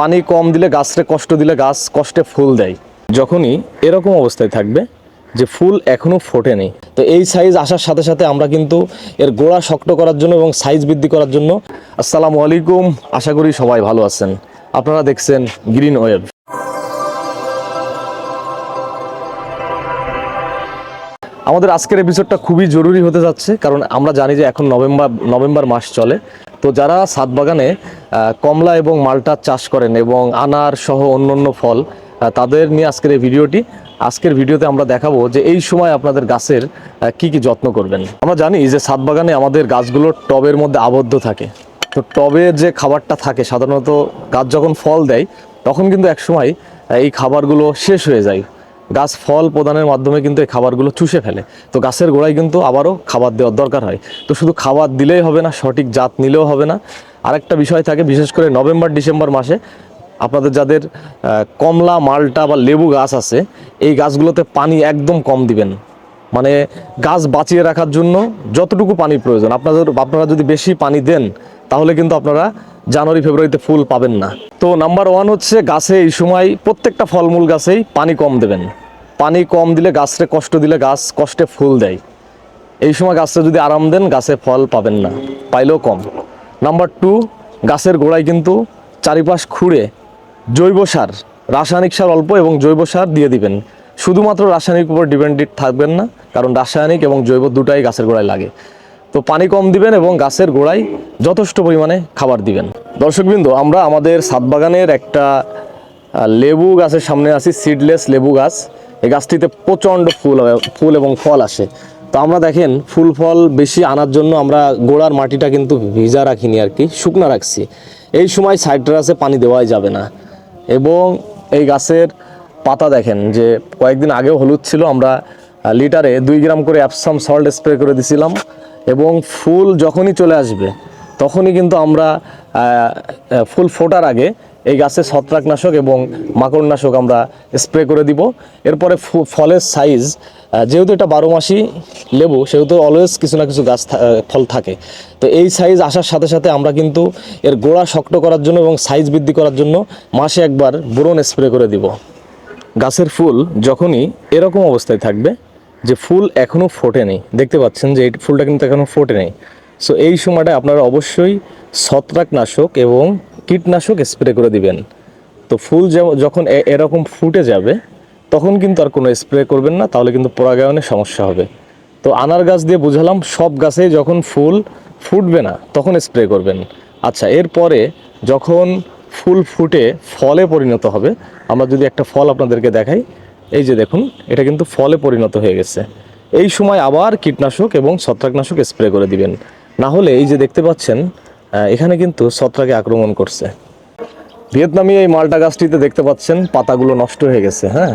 পানি কম দিলে গাছরে কষ্ট দিলে গাছ কষ্টে ফুল দেয়। যখনই এরকম অবস্থায় থাকবে যে ফুল এখনো ফোটেনি, তো এই সাইজ আসার সাথে সাথে আমরা কিন্তু এর গোড়া শক্ত করার জন্য এবং সাইজ বৃদ্ধি করার জন্য। আসসালামু আলাইকুম, আশা করি সবাই ভালো আছেন। আপনারা দেখছেন গ্রিন ওয়েভ। আমাদের আজকের এপিসোডটা খুবই জরুরি হতে যাচ্ছে, কারণ আমরা জানি যে এখন নভেম্বর মাস চলে। তো যারা ছাদ বাগানে কমলা এবং মালটা চাষ করেন এবং আনার সহ অন্যান্য ফল, তাদের নিয়ে আজকের এই ভিডিওটি। আজকের ভিডিওতে আমরা দেখাবো যে এই সময় আপনাদের গাছের কি কি যত্ন করবেন। আমরা জানি যে ছাদ বাগানে আমাদের গাছগুলো টবের মধ্যে আবদ্ধ থাকে। তো টবের যে খাবারটা থাকে সাধারণত গাছ যখন ফল দেয় তখন কিন্তু একসময় এই খাবারগুলো শেষ হয়ে যায়। গাছ ফল প্রদানের মাধ্যমে কিন্তু এই খাবারগুলো চুষে ফেলে। তো গাছের গোড়ায় কিন্তু আবারও খাবার দেওয়ার দরকার হয়। তো শুধু খাবার দিলেই হবে না, সঠিক জাত নিলেও হবে না। আরেকটা বিষয় থাকে, বিশেষ করে নভেম্বর ডিসেম্বর মাসে আপনাদের যাদের কমলা মালটা বা লেবু গাছ আছে, এই গাছগুলোতে পানি একদম কম দিবেন। মানে গাছ বাঁচিয়ে রাখার জন্য যতটুকু পানির প্রয়োজন, আপনারা যদি বেশি পানি দেন তাহলে কিন্তু আপনারা জানুয়ারি ফেব্রুয়ারিতে ফুল পাবেন না। তো নাম্বার 1 হচ্ছে গাছে এই সময় প্রত্যেকটা ফলমূল গাছেই পানি কম দেবেন। পানি কম দিলে গাছরে কষ্ট দিলে গাছ কষ্টে ফুল দেয়। এই সময় গাছরে যদি আরাম দেন গাছে ফল পাবেন না, পাইলেও কম। নাম্বার 2, গাছের গোড়ায় কিন্তু চারিপাশ খুঁড়ে জৈব সার, রাসায়নিক সার অল্প এবং জৈব সার দিয়ে দিবেন। শুধুমাত্র রাসায়নিক উপর ডিপেন্ডেন্ট থাকবেন না, কারণ রাসায়নিক এবং জৈব দুটাই গাছের গোড়ায় লাগে। তো পানি কম দিবেন এবং গাছের গোড়ায় যথেষ্ট পরিমাণে খাবার দিবেন। দর্শকবৃন্দ, আমরা আমাদের ছাদ বাগানের একটা লেবু গাছের সামনে আছি, সিডলেস লেবু গাছ। এই গাছটিতে প্রচণ্ড ফুল এবং ফল আসে। তো আমরা দেখেন ফুল ফল বেশি আনার জন্য আমরা গোড়ার মাটিটা কিন্তু ভিজা রাখিনি, আর কি শুকনা রাখছি। এই সময় সাইট্রাসে পানি দেওয়াই যাবে না। এবং এই গাছের পাতা দেখেন যে কয়েকদিন আগেও হলুদ ছিল, আমরা লিটারে 2 গ্রাম করে অ্যাপসাম সল্ট স্প্রে করে দিছিলাম। এবং ফুল যখনই চলে আসবে তখনই কিন্তু আমরা ফুল ফোটার আগে এই গাছে ছত্রাকনাশক এবং মাকড়নাশক আমরা স্প্রে করে দিব। এরপরে ফলের সাইজ, যেহেতু এটা 12 মাসই লেবু, সেহেতু অলওয়েজ কিছু না কিছু গাছ ফল থাকে। তো এই সাইজ আসার সাথে সাথে আমরা কিন্তু এর গোড়া শক্ত করার জন্য এবং সাইজ বৃদ্ধি করার জন্য মাসে একবার বোরন স্প্রে করে দিব। গাছের ফুল যখনই এরকম অবস্থায় থাকবে যে ফুল এখনও ফোটেনি, দেখতে পাচ্ছেন যে এই ফুলটা কিন্তু এখনও ফোটেনি। সো এই সময়টায় আপনারা অবশ্যই ছত্রাকনাশক এবং কীটনাশক স্প্রে করে দিবেন। তো ফুল যখন এরকম ফুটে যাবে তখন কিন্তু আর কোনো স্প্রে করবেন না, তাহলে কিন্তু পরাগায়নের সমস্যা হবে। তো আনার গাছ দিয়ে বুঝালাম, সব গাছেই যখন ফুল ফুটবে না তখন স্প্রে করবেন। আচ্ছা, এরপরে যখন ফুল ফুটে ফলে পরিণত হবে, আমরা যদি একটা ফল আপনাদেরকে দেখাই, এই যে দেখুন এটা কিন্তু ফলে পরিণত হয়ে গেছে। এই সময় আবার কীটনাশক এবং ছত্রাকনাশক স্প্রে করে দিবেন। না হলে এই যে দেখতে পাচ্ছেন এখানে কিন্তু ছত্রাকে আক্রমণ করছে। ভিয়েতনামি এই মালটা গাছটিতে দেখতে পাচ্ছেন পাতাগুলো নষ্ট হয়ে গেছে। হ্যাঁ,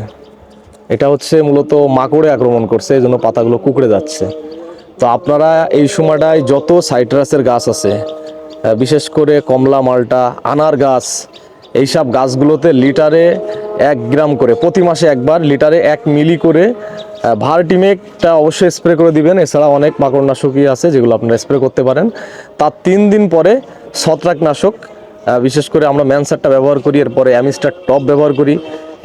এটা হচ্ছে মূলত মাকড়ে আক্রমণ করছে, এই জন্য পাতাগুলো কুঁকড়ে যাচ্ছে। তো আপনারা এই সময়টায় যত সাইট্রাসের গাছ আছে, বিশেষ করে কমলা মালটা আনার গাছ, এইসব গাছগুলোতে লিটারে 1 গ্রাম করে প্রতি মাসে একবার লিটারে 1 মিলি করে ভার্টিমেকটা অবশ্যই স্প্রে করে দিবেন। এছাড়া অনেক মাকড়নাশকই আছে যেগুলো আপনারা স্প্রে করতে পারেন। তার 3 দিন পরে ছত্রাকনাশক, বিশেষ করে আমরা ম্যানসারটা ব্যবহার করি, এরপরে অ্যামিস্টার টপ ব্যবহার করি।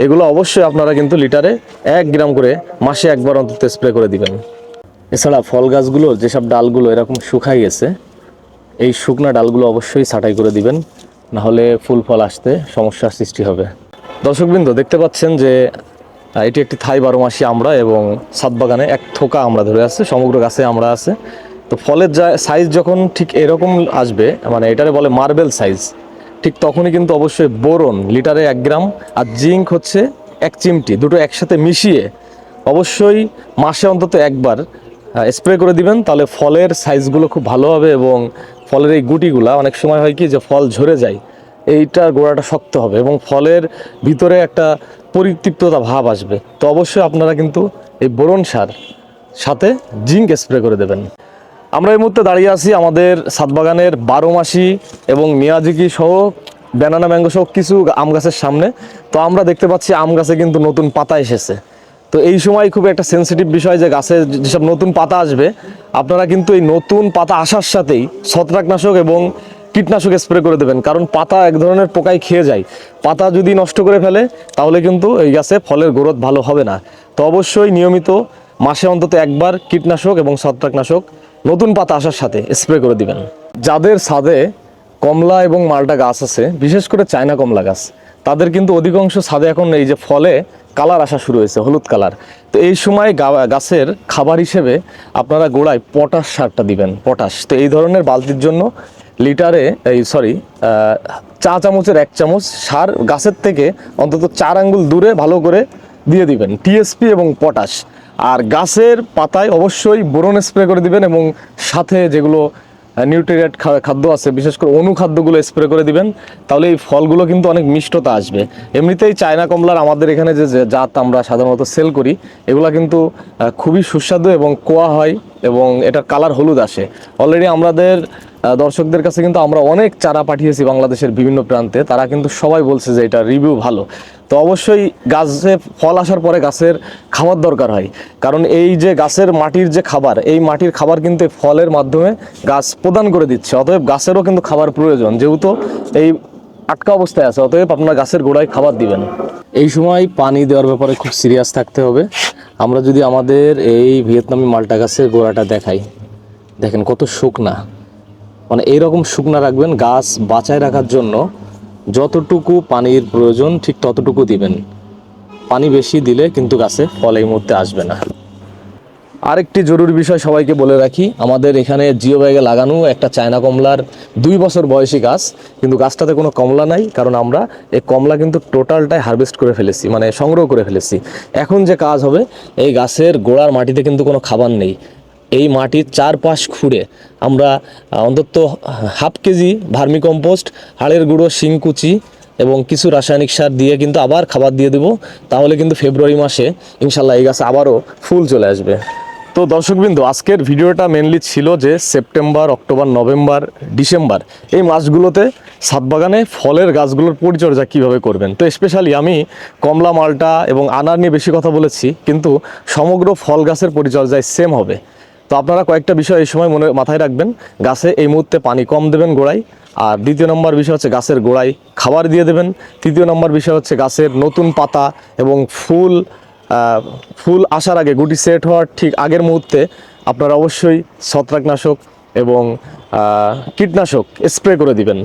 এগুলো অবশ্যই আপনারা কিন্তু লিটারে 1 গ্রাম করে মাসে একবার অন্তত স্প্রে করে দিবেন। এছাড়া ফল গাছগুলোর যেসব ডালগুলো এরকম শুকাই গেছে, এই শুকনা ডালগুলো অবশ্যই ছাঁটাই করে দিবেন, নাহলে ফুল ফল আসতে সমস্যার সৃষ্টি হবে। দর্শকবৃন্দ, দেখতে পাচ্ছেন যে এটি একটি থাই 12 মাসি আমরা, এবং ছাদ বাগানে এক থোকা আমরা ধরে আছে, সমগ্র গাছে আমরা আছে। তো ফলের সাইজ যখন ঠিক এরকম আসবে, মানে এটারে বলে মার্বেল সাইজ, ঠিক তখনই কিন্তু অবশ্যই বোরন লিটারে 1 গ্রাম আর জিঙ্ক হচ্ছে 1 চিমটি, দুটো একসাথে মিশিয়ে অবশ্যই মাসে অন্তত একবার স্প্রে করে দিবেন। তাহলে ফলের সাইজগুলো খুব ভালো হবে এবং ফলের এই গুটিগুলা, অনেক সময় হয় কি যে ফল ঝরে যায়, এইটার গোড়াটা শক্ত হবে এবং ফলের ভিতরে একটা পরিতৃপ্ততা ভাব আসবে। তো অবশ্যই আপনারা কিন্তু এই বোরন সার সাথে জিঙ্ক স্প্রে করে দেবেন। আমরা এই মুহূর্তে দাঁড়িয়ে আছি আমাদের ছাদ বাগানের 12 মাসি এবং মিয়াজিকি সহ ব্যানানা ম্যাঙ্গো সহ কিছু আম গাছের সামনে। তো আমরা দেখতে পাচ্ছি আম গাছে কিন্তু নতুন পাতা এসেছে। তো এই সময় খুব একটা সেন্সিটিভ বিষয় যে গাছে যেসব নতুন পাতা আসবে, আপনারা কিন্তু এই নতুন পাতা আসার সাথেই ছত্রাকনাশক এবং কীটনাশক স্প্রে করে দেবেন, কারণ পাতা এক ধরনের পোকায় খেয়ে যায়। পাতা যদি নষ্ট করে ফেলে তাহলে কিন্তু এই গাছে ফলের গ্রোথ ভালো হবে না। তো অবশ্যই নিয়মিত মাসে অন্তত একবার কীটনাশক এবং ছত্রাকনাশক নতুন পাতা আসার সাথে স্প্রে করে দিবেন। যাদের ছাদে কমলা এবং মালটা গাছ আছে, বিশেষ করে চায়না কমলা গাছ, তাদের কিন্তু অধিকাংশ ছাদে এখন এই যে ফলে কালার আসা শুরু হয়েছে, হলুদ কালার। তো এই সময় গাছের খাবার হিসেবে আপনারা গোড়ায় পটাশ সারটা দিবেন, পটাশ। তো এই ধরনের বালতির জন্য লিটারে চা চামচের 1 চামচ সার গাছের থেকে অন্তত 4 আঙ্গুল দূরে ভালো করে দিয়ে দিবেন, টিএসপি এবং পটাশ। আর গাছের পাতায় অবশ্যই বোরন স্প্রে করে দিবেন এবং সাথে যেগুলো নিউট্রিয়েন্ট খাদ্য আছে, বিশেষ করে অনুখাদ্যগুলো স্প্রে করে দিবেন। তাহলে এই ফলগুলো কিন্তু অনেক মিষ্টতা আসবে। এমনিতেই চায়না কমলার আমাদের এখানে যে জাত আমরা সাধারণত সেল করি, এগুলা কিন্তু খুবই সুস্বাদু এবং কোয়া হয় এবং এটার কালার হলুদ আসে। অলরেডি আমাদের দর্শকদের কাছে কিন্তু আমরা অনেক চারা পাঠিয়েছি বাংলাদেশের বিভিন্ন প্রান্তে, তারা কিন্তু সবাই বলছে যে এটা রিভিউ ভালো। তো অবশ্যই গাছে ফল আসার পরে গাছের খাবার দরকার হয়, কারণ এই যে গাছের মাটির যে খাবার, এই মাটির খাবার কিন্তু ফলের মাধ্যমে গাছ প্রদান করে দিচ্ছে। অতএব গাছেরও কিন্তু খাবার প্রয়োজন, যেহেতু এই আটকা অবস্থায় আছে, অতএব আপনার গাছের গোড়ায় খাবার দিবেন। এই সময় পানি দেওয়ার ব্যাপারে খুব সিরিয়াস থাকতে হবে। আমরা যদি আমাদের এই ভিয়েতনামি মালটা গাছের গোড়াটা দেখাই, দেখেন কত শুকনা, মানে এইরকম শুকনা রাখবেন। গাছ বাঁচায় রাখার জন্য যতটুকু পানির প্রয়োজন ঠিক ততটুকু দিবেন। পানি বেশি দিলে কিন্তু গাছে ফল এই মুহূর্তে আসবে না। আরেকটি জরুরি বিষয় সবাইকে বলে রাখি, আমাদের এখানে জিও ব্যাগে লাগানো একটা চায়না কমলার 2 বছর বয়সী গাছ, কিন্তু গাছটাতে কোনো কমলা নাই, কারণ আমরা এই কমলা কিন্তু টোটালটাই হারভেস্ট করে ফেলেছি, মানে সংগ্রহ করে ফেলেছি। এখন যে কাজ হবে, এই গাছের গোড়ার মাটিতে কিন্তু কোনো খাবার নেই। এই মাটির চারপাশ খুঁড়ে আমরা অন্তত হাফ কেজি ভার্মি কম্পোস্ট, হাড়ের গুঁড়ো, শিংকুচি এবং কিছু রাসায়নিক সার দিয়ে কিন্তু আবার খাবার দিয়ে দেবো। তাহলে কিন্তু ফেব্রুয়ারি মাসে ইনশাল্লাহ এই গাছে আবারও ফুল চলে আসবে। তো দর্শকবৃন্দ, আজকের ভিডিওটা মেনলি ছিল যে সেপ্টেম্বর, অক্টোবর, নভেম্বর, ডিসেম্বর এই মাসগুলোতে ছাদ বাগানে ফলের গাছগুলোর পরিচর্যা কিভাবে করবেন। তো স্পেশালি আমি কমলা, মালটা এবং আনার নিয়ে বেশি কথা বলেছি, কিন্তু সমগ্র ফল গাছের পরিচর্যায় সেম হবে। তো আপনারা কয়েকটা বিষয় এই সময় মাথায় রাখবেন। গাছে এই মুহূর্তে পানি কম দেবেন গোড়ায়, আর দ্বিতীয় নম্বর বিষয় হচ্ছে গাছের গোড়ায় খাবার দিয়ে দেবেন। তৃতীয় নম্বর বিষয় হচ্ছে গাছের নতুন পাতা এবং ফুল আসার আগে, গুটি সেট হওয়ার ঠিক আগের মুহূর্তে আপনারা অবশ্যই ছত্রাকনাশক এবং কীটনাশক স্প্রে করে দিবেন।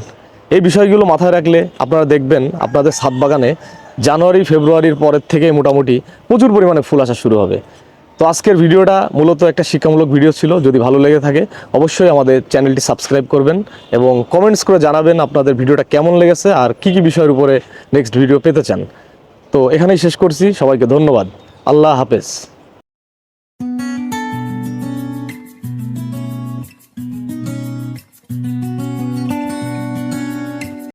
এই বিষয়গুলো মাথায় রাখলে আপনারা দেখবেন আপনাদের ছাদ বাগানে জানুয়ারি, ফেব্রুয়ারির পরের থেকে মোটামুটি প্রচুর পরিমাণে ফুল আসা শুরু হবে। তো আজকের ভিডিওটা মূলত একটা শিক্ষামূলক ভিডিও ছিল। যদি ভালো লেগে থাকে অবশ্যই আমাদের চ্যানেলটি সাবস্ক্রাইব করবেন এবং কমেন্টস করে জানাবেন আপনাদের ভিডিওটা কেমন লেগেছে আর কী কী বিষয়ের উপরে নেক্সট ভিডিও পেতে চান। তো এখানেই শেষ করছি, সবাইকে ধন্যবাদ। আল্লাহ হাফেজ।